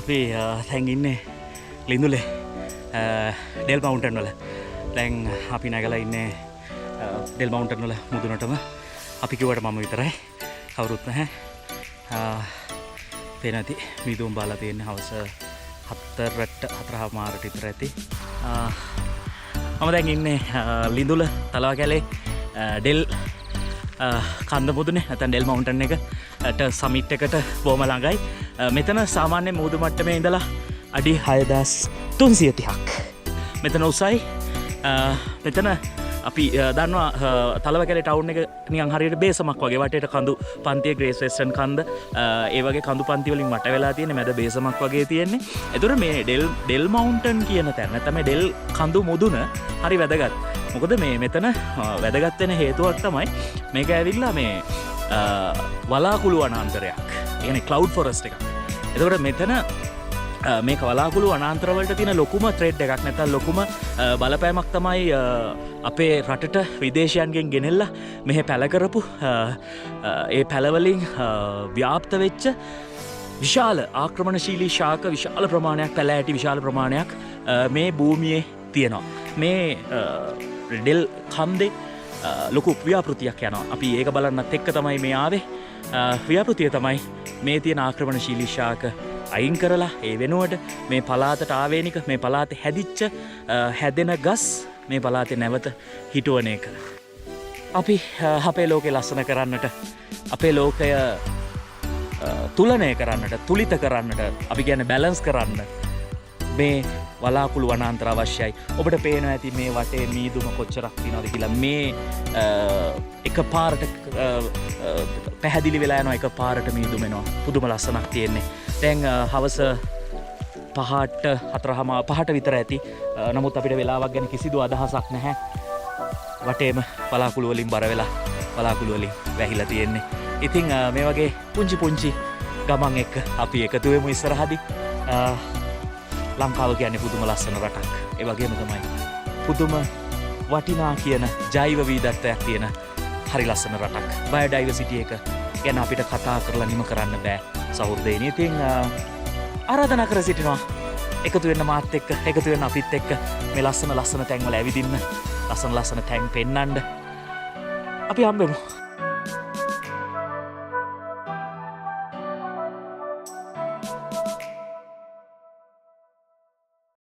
අපි දැන් ඉන්නේ ලිඳුලේ ඩෙල් මවුන්ටන් වල. දැන් අපි නැගලා ඉන්නේ ඩෙල් මවුන්ටන් වල මුදුනටම. අපි කිව්වට මම විතරයි, කවුරුත් නැහැ. පේන ඇති මීදුම් බාලා තියෙන්නේ හවස 4:00ට විතර ඇති. මම දැන් ඉන්නේ ලිඳුල තලව කැලේ ඩෙල් කන්ද මුදුනේ, නැත්නම් ඩෙල් මවුන්ටන් එකට සමිට් එකට බොහොම ළඟයි. මෙතන සාමාන්‍ය මුහුදු මට්ටමේ ඉඳලා අඩි 6330ක් මෙතන උසයි. මෙතන අපි දන්නවා තලව කැලේ ටවුන් එක නිකන් හරියට බේසමක් වගේ වටේට කඳු පන්තිය, ග්‍රේස් වෙස්ටර්න් කන්ද ඒ වගේ කඳු පන්ති වලින් වට වෙලා තියෙන මැද බේසමක් වගේ තියෙන්නේ. ඒතර මේ ඩෙල් මවුන්ටන් කියන තැන තමයි ඩෙල් කඳු මුදුන හරි වැදගත්. මොකද මේ මෙතන වැදගත් වෙන හේතුවක් තමයි මේක ඇවිල්ලා මේ වලාකුළු වනාන්තරයක්. ඒ කියන්නේ ක්ලවුඩ් ෆොරස්ට් එකක්. එතකොට මෙතන මේක වලාකුළු වනාන්තරවලට තියෙන ලොකුම ත්‍රෙඩ් එකක්, නැත්නම් ලොකුම බලපෑමක් තමයි අපේ රටට විදේශයන්ගෙන් ගෙනෙල්ලා මෙහෙ පැල කරපු ඒ පැලවලින් ව්‍යාප්ත වෙච්ච විශාල ආක්‍රමණශීලී ශාක විශාල ප්‍රමාණයක්, පැල ඇටි විශාල ප්‍රමාණයක් මේ භූමියේ තියෙනවා. මේ ඩෙල් කන්දේ ලොකු ව්‍යාපෘතියක් යනවා. අපි ඒක බලන්නත් එක්ක තමයි මේ ආවේ. ව්‍යාපෘතිය තමයි මේ තියෙන ආක්‍රමණශීලී ශාක අයින් කරලා ඒ වෙනුවට මේ පළාතට ආවේනික, මේ පළාතේ හැදිච්ච හැදෙන ගස් මේ පළාතේ නැවත හිටවන එක. අපි අපේ ලෝකේ ලස්සන කරන්නට, අපේ ලෝකය තුලනය කරන්නට, තුලිත කරන්නට, අපි කියන්නේ බැලන්ස් කරන්න මේ වලාකුළු වනාන්තර අවශ්‍යයි. ඔබට පේනවා ඇති මේ වටේ මීදුම කොච්චරක් තියෙනවද කියලා. මේ එක පාරට පැහැදිලි වෙලා යනවා, එක පාරට මීදුම එනවා. පුදුම ලස්සනක් තියෙන්නේ. දැන් හවස 5ට විතර ඇති. නමුත් අපිට වෙලාවක් ගැන කිසිදු අදහසක් නැහැ. වටේම වලාකුළු වලින් බර වෙලා, වලාකුළු වලින් වැහිලා තියෙන්නේ. ඉතින් මේ වගේ පුංචි ගමන් එක්ක අපි එකතු වෙමු ඉස්සරහදී. ලංකාව කියන්නේ පුදුම ලස්සන රටක්. ඒ වගේම තමයි පුදුම වටිනා කියන ජෛව විවිධත්වයක් තියෙන හරි ලස්සන රටක්. බයෝඩයිවර්සිටි එක ගැන අපිට කතා කරලා නිම කරන්න බෑ සහෘදේනි. ඉතින් ආරාධනා කර සිටිනවා එකතු වෙන්න මාත් එක්ක, එකතු වෙන්න අපිත් එක්ක මේ ලස්සන තැන්වල ඇවිදින්න, ලස්සන තැන් පෙන්නන්න. අපි හම්බෙමු.